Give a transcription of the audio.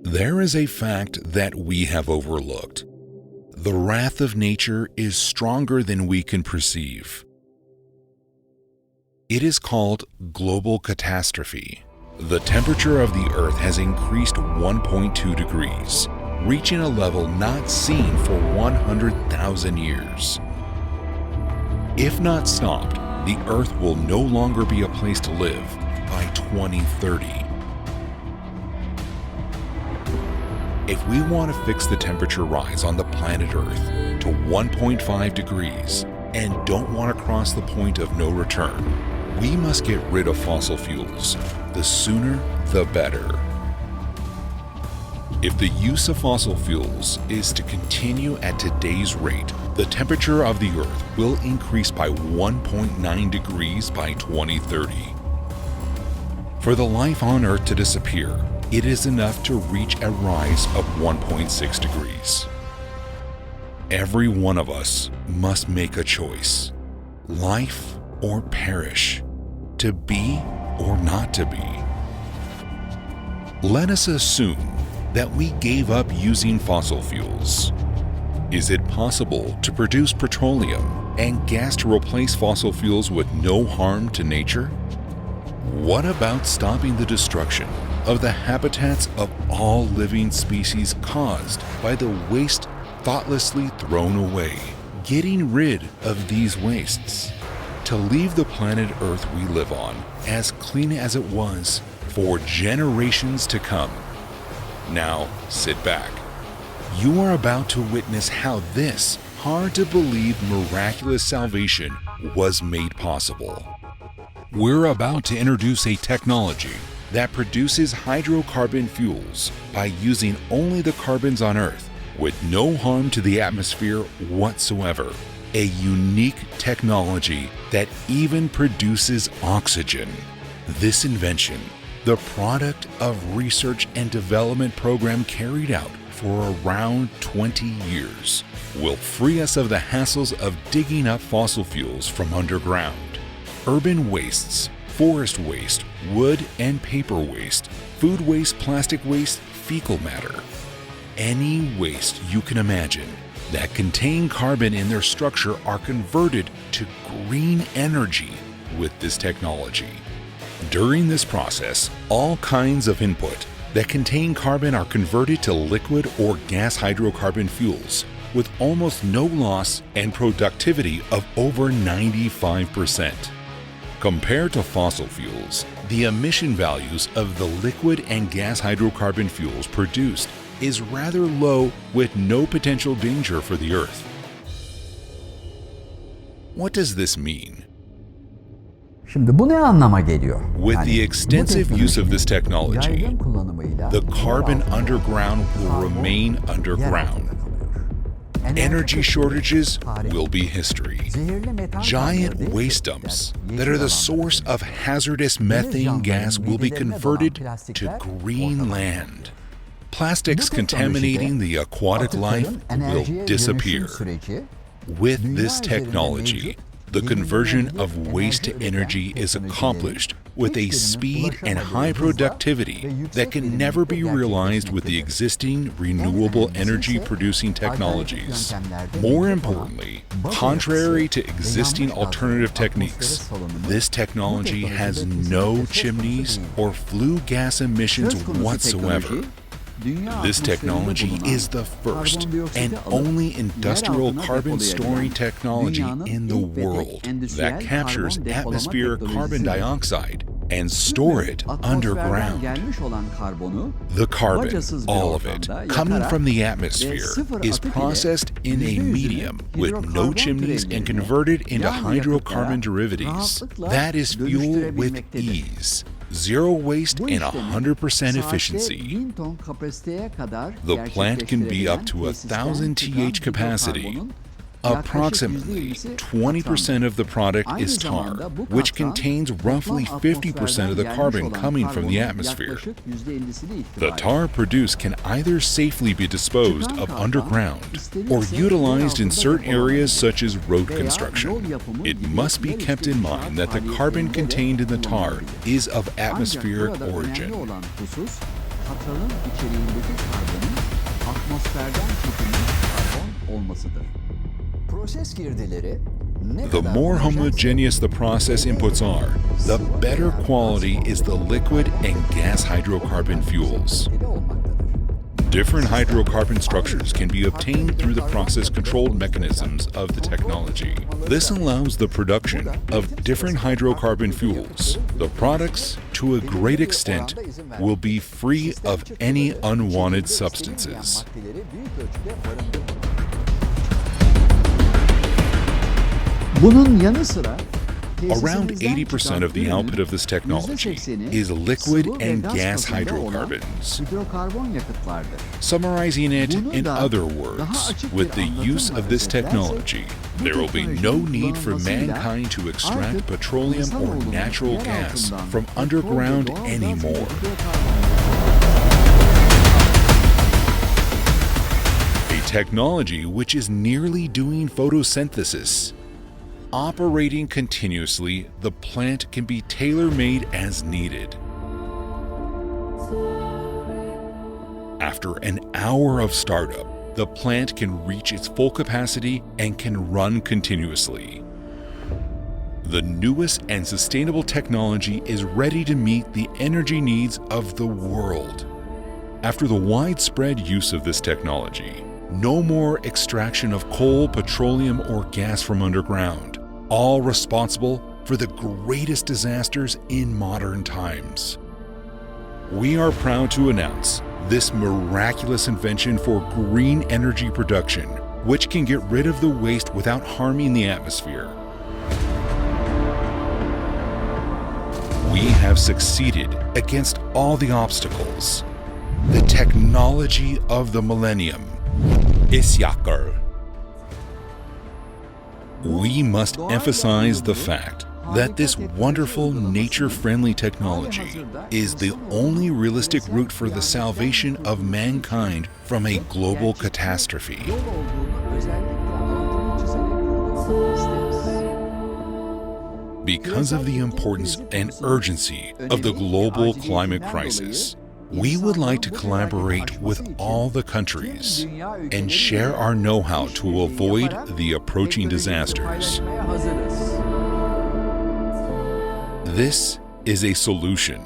There is a fact that we have overlooked. The wrath of nature is stronger than we can perceive. It is called global catastrophe. The temperature of the Earth has increased 1.2 degrees, reaching a level not seen for 100,000 years. If not stopped, the Earth will no longer be a place to live by 2030. If we want to fix the temperature rise on the planet Earth to 1.5 degrees and don't want to cross the point of no return, we must get rid of fossil fuels. The sooner, the better. If the use of fossil fuels is to continue at today's rate, the temperature of the Earth will increase by 1.9 degrees by 2030. For the life on Earth to disappear, it is enough to reach a rise of 1.6 degrees. Every one of us must make a choice: life or perish, to be or not to be. Let us assume that we gave up using fossil fuels. Is it possible to produce petroleum and gas to replace fossil fuels with no harm to nature? What about stopping the destruction of the habitats of all living species caused by the waste thoughtlessly thrown away? Getting rid of these wastes to leave the planet Earth we live on as clean as it was for generations to come. Now, sit back. You are about to witness how this hard-to-believe miraculous salvation was made possible. We're about to introduce a technology that produces hydrocarbon fuels by using only the carbons on Earth with no harm to the atmosphere whatsoever. A unique technology that even produces oxygen. This invention, the product of research and development program carried out for around 20 years, will free us of the hassles of digging up fossil fuels from underground. Urban wastes, forest waste, wood and paper waste, food waste, plastic waste, fecal matter. Any waste you can imagine that contain carbon in their structure are converted to green energy with this technology. During this process, all kinds of input that contain carbon are converted to liquid or gas hydrocarbon fuels with almost no loss and productivity of over 95%. Compared to fossil fuels, the emission values of the liquid and gas hydrocarbon fuels produced is rather low with no potential danger for the Earth. What does this mean? Şimdi bu ne anlama geliyor? With the extensive use of this technology, the carbon underground will remain underground. Energy shortages will be history. Giant waste dumps that are the source of hazardous methane gas will be converted to green land. Plastics contaminating the aquatic life will disappear. With this technology, the conversion of waste to energy is accomplished with a speed and high productivity that can never be realized with the existing renewable energy producing technologies. More importantly, contrary to existing alternative techniques, this technology has no chimneys or flue gas emissions whatsoever. This technology is the first and only industrial carbon storing technology in the world that captures atmospheric carbon dioxide and store it underground. The carbon, all of it, coming from the atmosphere, is processed in a medium with no chimneys and converted into hydrocarbon derivatives. That is fuel with ease. Zero waste and 100% efficiency. The plant can be up to 1,000 TH capacity. Approximately 20% of the product is tar, which contains roughly 50% of the carbon coming from the atmosphere. The tar produced can either safely be disposed of underground or utilized in certain areas such as road construction. It must be kept in mind that the carbon contained in the tar is of atmospheric origin. katalın içeriğindeki karbonun atmosferden çekilmiş karbon olmasıdır. Proses girdileri ne The kadar more homojense, homogeneous the process inputs are, the better quality is the liquid and gas hydrocarbon fuels. etkili olmaktadır. Different hydrocarbon structures can be obtained through the process-controlled mechanisms of the technology. This allows the production of different hydrocarbon fuels. The products, to a great extent, will be free of any unwanted substances. Maddeleri büyük ölçüde barındırır. Bunun yanı sıra Around 80% of the output of this technology is liquid and gas hydrocarbons. hidrokarbon yakıtlardır. Summarizing it in other words, with the use of this technology, there will be no need for mankind to extract petroleum or natural gas from underground anymore. A technology which is nearly doing photosynthesis. Operating continuously, the plant can be tailor-made as needed. After an hour of startup, the plant can reach its full capacity and can run continuously. The newest and sustainable technology is ready to meet the energy needs of the world. After the widespread use of this technology, no more extraction of coal, petroleum, or gas from underground, all responsible for the greatest disasters in modern times. We are proud to announce this miraculous invention for green energy production, which can get rid of the waste without harming the atmosphere. We have succeeded against all the obstacles. The technology of the millennium. İsyakgör. We must emphasize the fact that this wonderful nature-friendly technology is the only realistic route for the salvation of mankind from a global catastrophe. Yol olduğunu özellikle altını çizerek vurgulamak isteriz. Because of the importance and urgency of the global climate crisis, we would like to collaborate with all the countries and share our know-how to avoid the approaching disasters. Paylaşmaya hazırız. This is a solution